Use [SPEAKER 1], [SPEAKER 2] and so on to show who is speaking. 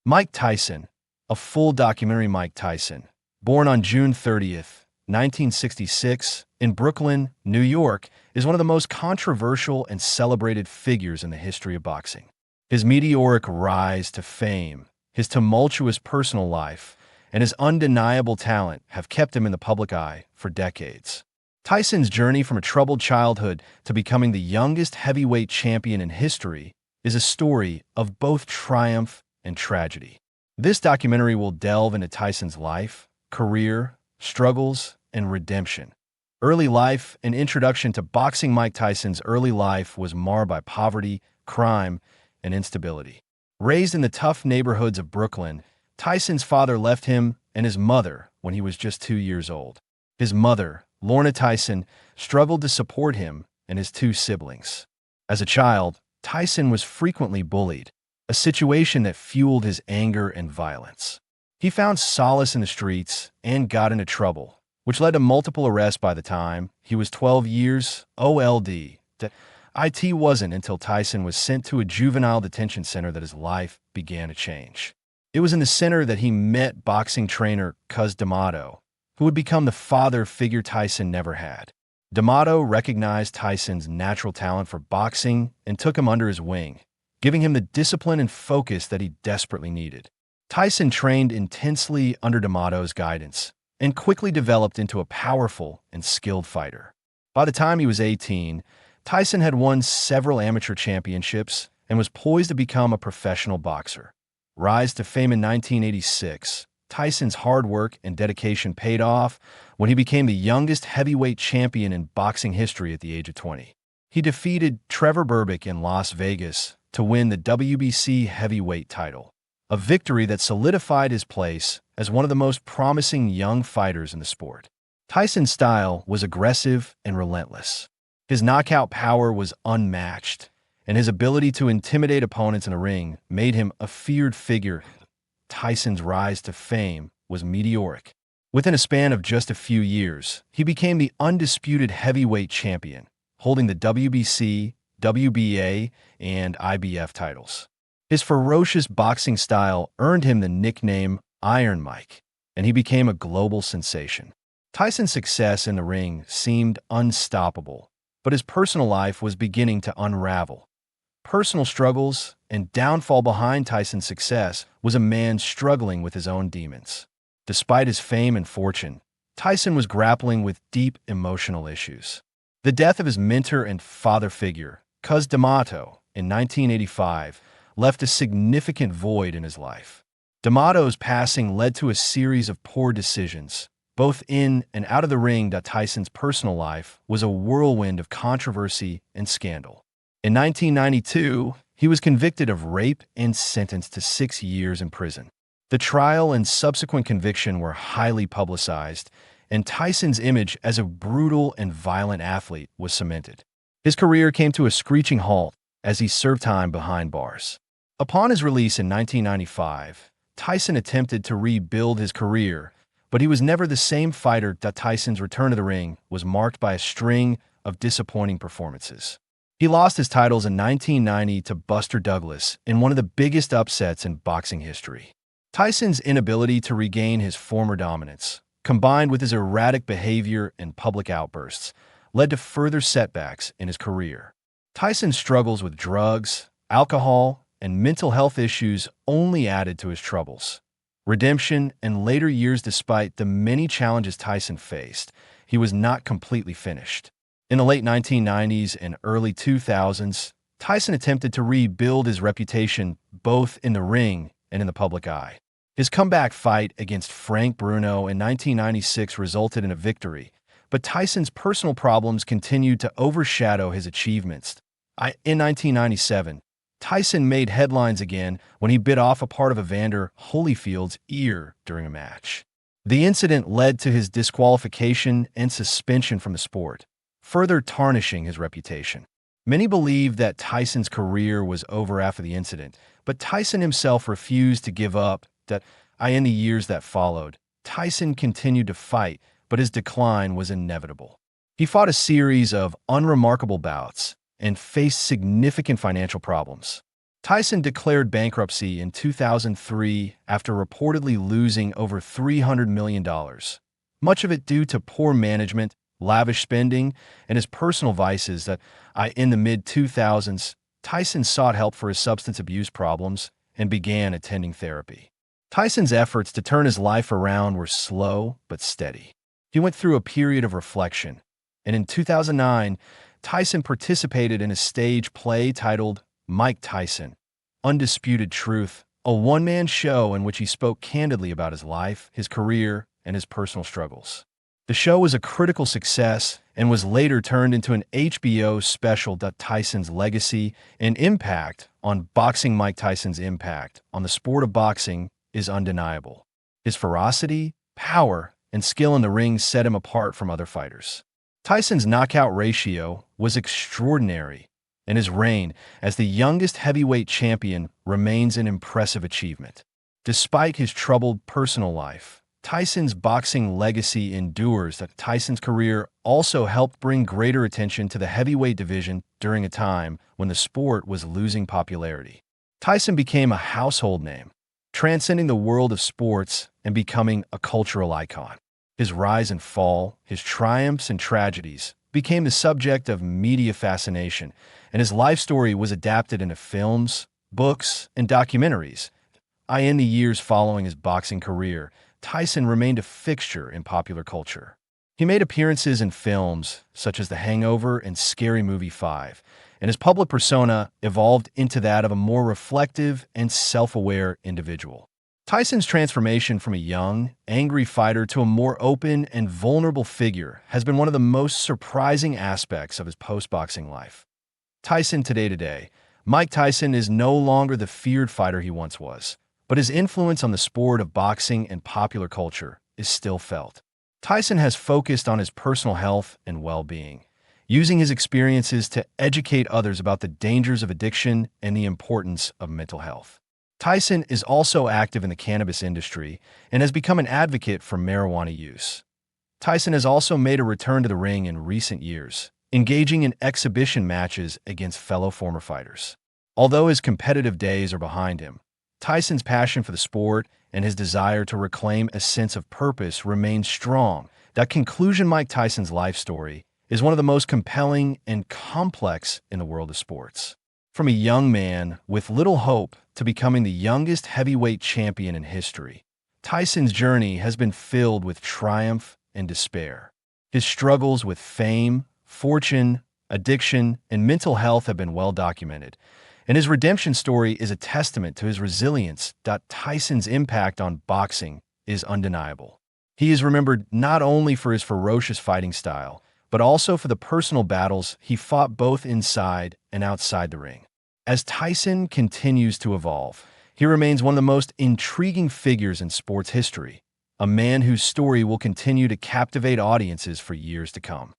[SPEAKER 1] Mike Tyson, a full documentary. Mike Tyson, born on June 30th, 1966, in Brooklyn, New York, is one of the most controversial and celebrated figures in the history of boxing. His meteoric rise to fame, his tumultuous personal life, and his undeniable talent have kept him in the public eye for decades. Tyson's journey from a troubled childhood to becoming the youngest heavyweight champion in history is a story of both triumph and tragedy. This documentary will delve into Tyson's life, career, struggles, and redemption. Early life and introduction to boxing. Mike Tyson's early life was marred by poverty, crime, and instability. Raised in the tough neighborhoods of Brooklyn, Tyson's father left him and his mother when he was just 2 years old. His mother, Lorna Tyson, struggled to support him and his two siblings. As a child, Tyson was frequently bullied, a situation that fueled his anger and violence. He found solace in the streets and got into trouble, which led to multiple arrests. By the time he was 12 years old, it wasn't until Tyson was sent to a juvenile detention center that his life began to change. It was in the center that he met boxing trainer Cus D'Amato, who would become the father figure Tyson never had. D'Amato recognized Tyson's natural talent for boxing and took him under his wing, giving him the discipline and focus that he desperately needed. Tyson trained intensely under D'Amato's guidance and quickly developed into a powerful and skilled fighter. By the time he was 18, Tyson had won several amateur championships and was poised to become a professional boxer. Rise to fame in 1986, Tyson's hard work and dedication paid off when he became the youngest heavyweight champion in boxing history at the age of 20. He defeated Trevor Berbick in Las Vegas to win the WBC heavyweight title, a victory that solidified his place as one of the most promising young fighters in the sport. Tyson's style was aggressive and relentless. His knockout power was unmatched, and his ability to intimidate opponents in the ring made him a feared figure. Tyson's rise to fame was meteoric. Within a span of just a few years, he became the undisputed heavyweight champion, holding the WBC, WBA, and IBF titles. His ferocious boxing style earned him the nickname Iron Mike, and he became a global sensation. Tyson's success in the ring seemed unstoppable, but his personal life was beginning to unravel. Personal struggles and downfall behind Tyson's success was a man struggling with his own demons. Despite his fame and fortune, Tyson was grappling with deep emotional issues. The death of his mentor and father figure, Cus D'Amato, in 1985, left a significant void in his life. D'Amato's passing led to a series of poor decisions, both in and out of the ring. Tyson's personal life was a whirlwind of controversy and scandal. In 1992, he was convicted of rape and sentenced to 6 years in prison. The trial and subsequent conviction were highly publicized, and Tyson's image as a brutal and violent athlete was cemented. His career came to a screeching halt as he served time behind bars. Upon his release in 1995, Tyson attempted to rebuild his career, but he was never the same fighter. Tyson's return to the ring was marked by a string of disappointing performances. He lost his titles in 1990 to Buster Douglas in one of the biggest upsets in boxing history. Tyson's inability to regain his former dominance, combined with his erratic behavior and public outbursts, led to further setbacks in his career. Tyson's struggles with drugs, alcohol, and mental health issues only added to his troubles. Redemption and later years. Despite the many challenges Tyson faced, he was not completely finished. In the late 1990s and early 2000s, Tyson attempted to rebuild his reputation both in the ring and in the public eye. His comeback fight against Frank Bruno in 1996 resulted in a victory, but Tyson's personal problems continued to overshadow his achievements. In 1997, Tyson made headlines again when he bit off a part of Evander Holyfield's ear during a match. The incident led to his disqualification and suspension from the sport, further tarnishing his reputation. Many believe that Tyson's career was over after the incident, but Tyson himself refused to give up. In the years that followed, Tyson continued to fight, but his decline was inevitable. He fought a series of unremarkable bouts and faced significant financial problems. Tyson declared bankruptcy in 2003 after reportedly losing over $300 million, much of it due to poor management, lavish spending, and his personal vices in the mid-2000s, Tyson sought help for his substance abuse problems and began attending therapy. Tyson's efforts to turn his life around were slow but steady. He went through a period of reflection, and in 2009, Tyson participated in a stage play titled Maik Tyson, Undisputed Truth, a one-man show in which he spoke candidly about his life, his career, and his personal struggles. The show was a critical success and was later turned into an HBO special. Tyson's legacy and impact on boxing. Mike Tyson's impact on the sport of boxing is undeniable. His ferocity, power, and skill in the ring set him apart from other fighters. Tyson's knockout ratio was extraordinary, and his reign as the youngest heavyweight champion remains an impressive achievement. Despite his troubled personal life, Tyson's boxing legacy endures. Tyson's career also helped bring greater attention to the heavyweight division during a time when the sport was losing popularity. Tyson became a household name, transcending the world of sports and becoming a cultural icon. His rise and fall, his triumphs and tragedies, became the subject of media fascination, and his life story was adapted into films, books, and documentaries. In the years following his boxing career, Tyson remained a fixture in popular culture. He made appearances in films such as The Hangover and Scary Movie 5, and his public persona evolved into that of a more reflective and self-aware individual. Tyson's transformation from a young, angry fighter to a more open and vulnerable figure has been one of the most surprising aspects of his post-boxing life. Tyson today, Mike Tyson is no longer the feared fighter he once was, but his influence on the sport of boxing and popular culture is still felt. Tyson has focused on his personal health and well-being, using his experiences to educate others about the dangers of addiction and the importance of mental health. Tyson is also active in the cannabis industry and has become an advocate for marijuana use. Tyson has also made a return to the ring in recent years, engaging in exhibition matches against fellow former fighters. Although his competitive days are behind him, Tyson's passion for the sport and his desire to reclaim a sense of purpose remains strong. That conclusion, Mike Tyson's life story is one of the most compelling and complex in the world of sports. From a young man with little hope to becoming the youngest heavyweight champion in history, Tyson's journey has been filled with triumph and despair. His struggles with fame, fortune, addiction, and mental health have been well documented, and his redemption story is a testament to his resilience. Tyson's impact on boxing is undeniable. He is remembered not only for his ferocious fighting style, but also for the personal battles he fought both inside and outside the ring. As Tyson continues to evolve, he remains one of the most intriguing figures in sports history, a man whose story will continue to captivate audiences for years to come.